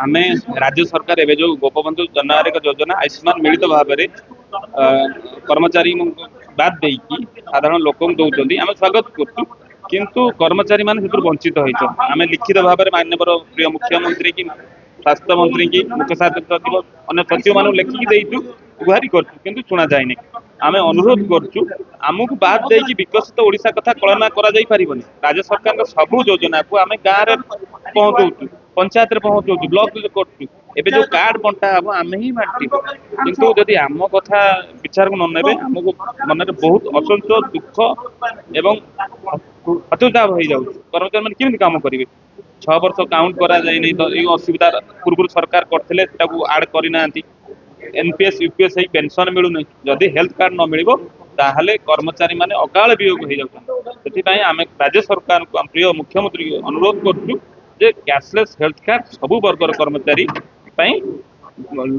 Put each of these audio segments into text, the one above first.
आम राज्य सरकार एवं जो गोपबंधु जन आरोग्य योजना आयुष्मान मिलित भाव में कर्मचारी बाद देकी साधारण लोक दौरान आम स्वागत करूँ किंतु कर्मचारी मान वंचित होती आम लिखित भाव में माननीय प्रिय मुख्यमंत्री की स्वास्थ्य मंत्री की मुख्य सचिव अन्य सचिव मान लिखिकी देचु गुहारी करूँ शुणा जाए आम अनुरोध करुँ आमको बाद देकी विकसित ओडिशा कथा कल्पना करा पारिबनी राज्य सरकार सबू योजना को आम गाँव में पहुँचाऊँ पंचायत पहुँचाऊँ ब्लॉक करूँ एवं जो कार्ड बंटा हम आम ही बांटी किंतु जदि आम कथा विचार को नने आमको मन में बहुत असंतोष दुख एवं हतोत्साह हो जाऊँ कर्मचारी मैंने केमी काम करेंगे 6 वर्ष काउंट करा जाए नहीं तो ये असुविधा पूर्व सरकार करते आड करना एनपीएस यूपीएस पेंशन मिलूना जदि हेल्थ कार्ड न मिल ताहले कर्मचारी माने अकाल वियोग हो जाती आम राज्य सरकार को प्रिय मुख्यमंत्री अनुरोध करूँ जे कैशलेस हेल्थ कार्ड सबू वर्गर कर्मचारी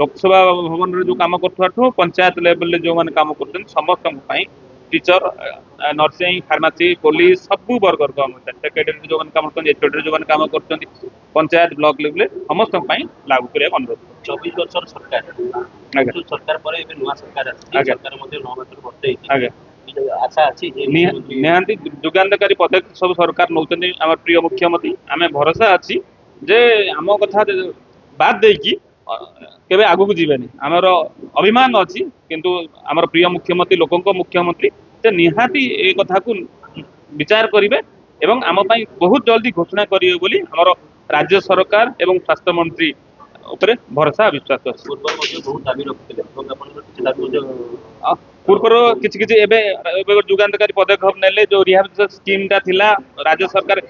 लोकसभा भवन में जो कम कर पंचायत लेवल जो मैंने कम कर समस्त टीचर नर्सिंग फार्मासी पुलिस सबू वर्गर कर्मचारी सेक्रेटरी जो कम कर जो कम कर पंचायत ब्लॉक लेवल समस्त लागू करने अनुरोध 24 वर्ष सरकार सरकार पर नुआ सरकार सरकार 9 मास बढ़ते आशा अच्छी निहांती जुगानकारी पदक्षेप सब सरकार नौ आम प्रिय मुख्यमंत्री आम भरोसा अच्छी जे आम कथा बाद देकी केबे आगु को जीवेनी आमर अभिमान अच्छी किंतु आमर प्रिय मुख्यमंत्री लोकों मुख्यमंत्री से निहाती ए कथा को विचार करेंगे एवं आम बहुत जल्दी घोषणा करेंगे बोली आमर राज्य सरकार एवं स्वास्थ्य मंत्री उपरे भरोसा विश्वास पूर्वर किसी जुगानकारी पदक्षेप नेले जो रिहाबिलिटेशन स्कीम टा थिला राज्य सरकार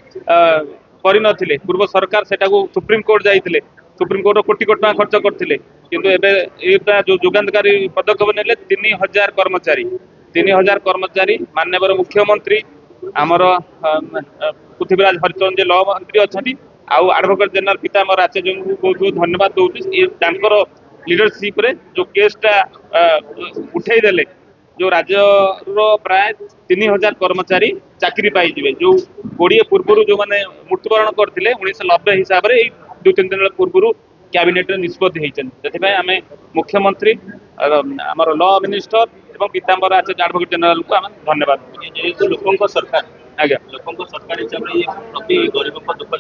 करिनथिले पूर्व सरकार सेटा को सुप्रीम कोर्ट जाइथिले सुप्रीम कोर्ट कोटी कोटी टका खर्च करथिले किंतु एबे एटा जो जुगानकारी पदक्षेप नेले 3000 कर्मचारी 3000 कर्मचारी माननीय मुख्यमंत्री आमर पृथ्वीराज हरिचंद्र जे लॉ मंत्री अच्छी आउ एडवोकेट जनरल पीताम्बर आचार्य को बहुत बहुत धन्यवाद दूसरी लीडरशिप रे जो केसटा उठे देले जो राज्य प्राय 3000 कर्मचारी चाकरी पाई जो 20 पूर्व जो मैंने मृत्युवरण करते 1990 हिसाब से 2-3 दिन पूर्व कैबिनेट निष्पत्ति होती आम मुख्यमंत्री आम लॉ मिनिस्टर और पीताम्बर आचार्य एडवोकेट जनरल को आम धन्यवाद लोकों सरकार आज्ञा लोकों सरकार हिसाब से प्रति गरीब दुख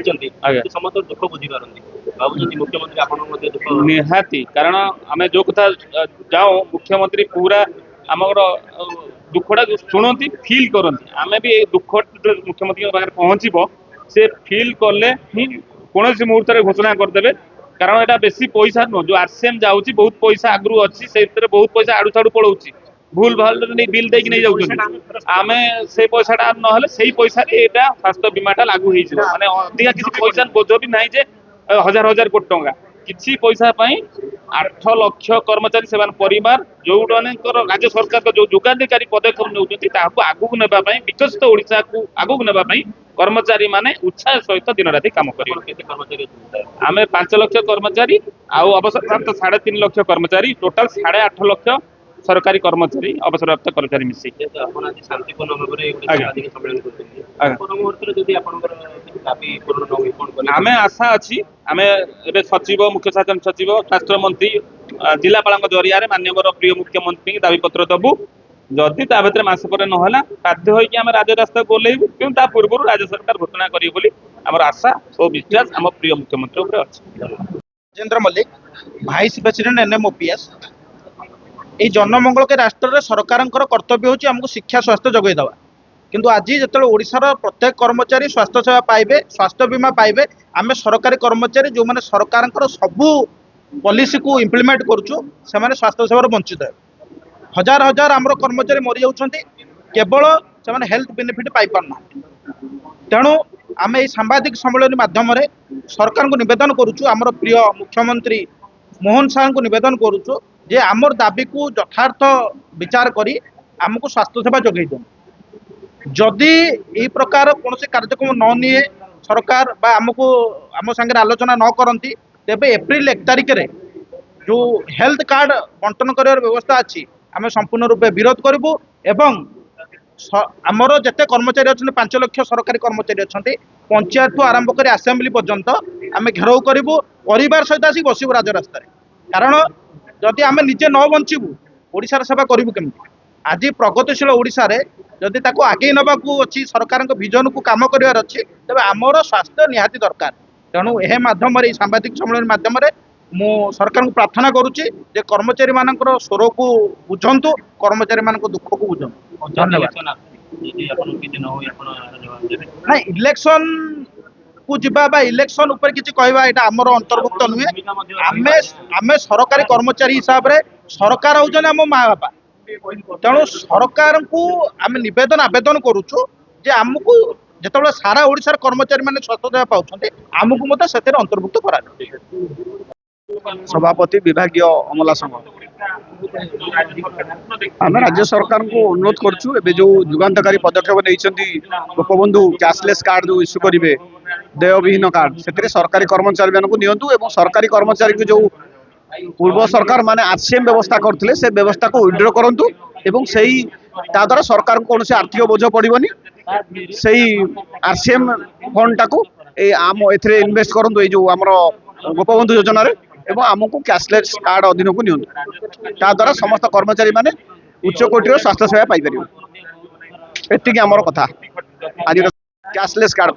जानते समस्त दुख बुझी पारती मुख्यमंत्री आप निहाती कारण आम जो कथा जाओ मुख्यमंत्री पूरा आमर दुखटा शुणती फिल करती आम भी दुख मुख्यमंत्री पाखे पहुँचब से फिल कले ही कौन मुहूर्त घोषणा करदे कारण यहाँ बेसी पैसा नुह जो आरसीएम जाऊँगी बहुत पैसा आगु अच्छी से बहुत पैसा आड़ू साड़ू पलाऊँ भूल भाल बिल देकी नहीं जाऊँ आम से पैसा ना से पैसा स्वास्थ्य बीमाटा लागू हो माने अधिका किसी पैसा बोझ भी ना जे 1000 कोटी टंका किसी पैसा 8 लाख कर्मचारी से परिवार जो राज्य सरकार जो जोगानकारी पदक्षेप नौकरी आगू नापी विकसित ओडिशा को आगू नापी कर्मचारी माने उत्साह सहित दिन राति काम कर आम 5 लाख कर्मचारी आउ अवसरप्राप्त 3.5 लाख कर्मचारी टोटाल 8.5 लाख सरकारी कर्मचारी अवसरप्राप्त कर्मचारी मिसी आम आशा अच्छी आम ए सचिव मुख्य शासन सचिव स्वास्थ्य मंत्री जिलापाल जरिया माननीय प्रिय मुख्यमंत्री दाबी पत्र दबू जदि ता भर मस पर ना बाध्य होम राज्य रास्ता ओल्लू कि पूर्व राज्य सरकार घोषणा कर आशा और विश्वास आम प्रिय मुख्यमंत्री अच्छी Rajendra Mallik vice president NMOPS ये जनमंगल के राष्ट्र में सरकार कर्तव्य होची हमको शिक्षा स्वास्थ्य जगह देवा किंतु आज जो ओडिशार प्रत्येक कर्मचारी स्वास्थ्य सेवा पाइबे स्वास्थ्य बीमा पाइबे आम सरकारी कर्मचारी जो मैंने सरकार सबू पॉलिसी को इम्प्लीमेंट करुचु से स्वास्थ्य सेवा वंचित है हजार हजार आम कर्मचारी मरी जाउछंती केवल से हेल्थ बेनिफिट पाई पारना तेणु आम ये सांबादिक सम्मेलन माध्यम सरकार को निवेदन करुचु आमर प्रिय मुख्यमंत्री मोहन साह को निवेदन करुचु जे आमर दाबी को यथार्थ विचार करी आमको स्वास्थ्य सेवा जोगई दियो जदि यही प्रकार कौन कार्यक्रम न निए सरकार बा आमको आम संगे आलोचना न करती तेबे एप्रिल 1 तारिख रे जो हेल्थ कार्ड बंटन कर व्यवस्था अच्छी आम संपूर्ण रूपे विरोध करूँ एवं ଆମର ଯେତେ କର୍ମଚାରୀ ଅଛନ୍ତି 5 ଲକ୍ଷ ସରକାରୀ କର୍ମଚାରୀ ଅଛନ୍ତି ପଞ୍ଚାୟତଠୁ ଆରମ୍ଭ କରି ଆସେମ୍ବଲି ପର୍ଯ୍ୟନ୍ତ ଆମେ ଘେରାଉ କରିବୁ ପରିବାର ସହିତ ଆସିକି ବସିବୁ ରାଜରାସ୍ତାରେ କାରଣ ଯଦି ଆମେ ନିଜେ ନ ବଞ୍ଚିବୁ ଓଡ଼ିଶାର ସେବା କରିବୁ କେମିତି ଆଜି ପ୍ରଗତିଶୀଳ ଓଡ଼ିଶାରେ ଯଦି ତାକୁ ଆଗେଇ ନେବାକୁ ଅଛି ସରକାରଙ୍କ ଭିଜନକୁ କାମ କରିବାର ଅଛି ତେବେ ଆମର ସ୍ୱାସ୍ଥ୍ୟ ନିହାତି ଦରକାର ତେଣୁ ଏ ମାଧ୍ୟମରେ ଏଇ ସାମ୍ବାଦିକ ସମ୍ମିଳନୀ ମାଧ୍ୟମରେ ମୁଁ ସରକାରଙ୍କୁ ପ୍ରାର୍ଥନା କରୁଛି ଯେ କର୍ମଚାରୀ ମାନଙ୍କର ସ୍ୱରକୁ ବୁଝନ୍ତୁ କର୍ମଚାରୀ ମାନଙ୍କ ଦୁଃଖକୁ ବୁଝନ୍ତୁ ଧନ୍ୟବାଦ ଯଦି ଆପଣ କିଛି ନ ହୁଏ ଆପଣ ଏହାର ଜବାବ ଦେବେ ନାଇଁ ଇଲେକ୍ସନ କୁ ଯିବା ବା ଇଲେକ୍ସନ ଉପରେ କିଛି କହିବା ଏଇଟା ଆମର ଅନ୍ତର୍ଭୁକ୍ତ ନୁହେଁ ଆମେ ଆମେ ସରକାରୀ କର୍ମଚାରୀ ହିସାବରେ ସରକାର ହଉଛନ୍ତି ଆମ ମା ବାପା ତେଣୁ ସରକାରଙ୍କୁ ଆମେ ନିବେଦନ ଆବେଦନ କରୁଛୁ ଯେ ଆମକୁ ଯେତେବେଳେ ସାରା ଓଡ଼ିଶାର କର୍ମଚାରୀ ମାନେ ସ୍ୱାସ୍ଥ୍ୟ ସେବା ପାଉଛନ୍ତି ଆମକୁ ମଧ୍ୟ ସେଥିରେ ଅନ୍ତର୍ଭୁକ୍ତ କରାଯାଉଛି सभापति विभागीय अमला संघ आम राज्य सरकार को अनुरोध करुँ ए जो जुगान्तकारी पदक्षेप नहीं गोपबंधु कैशलेस कार्ड जो इश्यू करेंगे देयविहीन कार्ड से सरकारी कर्मचारी मानक नियंतु एवं सरकारी कर्मचारी को जो पूर्व सरकार माने आरसीएम व्यवस्था करते से व्यवस्था को विड्र करंतु एवं सही द्वारा सरकार को कौन आर्थिक बोझ पड़ोनी से आरसीएम फंड टाक आम ए इनवेस्ट करूँ ये जो आम गोपबंधु योजना एवं आमको कैशलेस कार्ड अधीन को नियंतु द्वारा समस्त कर्मचारी माने उच्च कोटिर स्वास्थ्य सेवा पाइपर एति आमर कथा आज कैशलेस कार्ड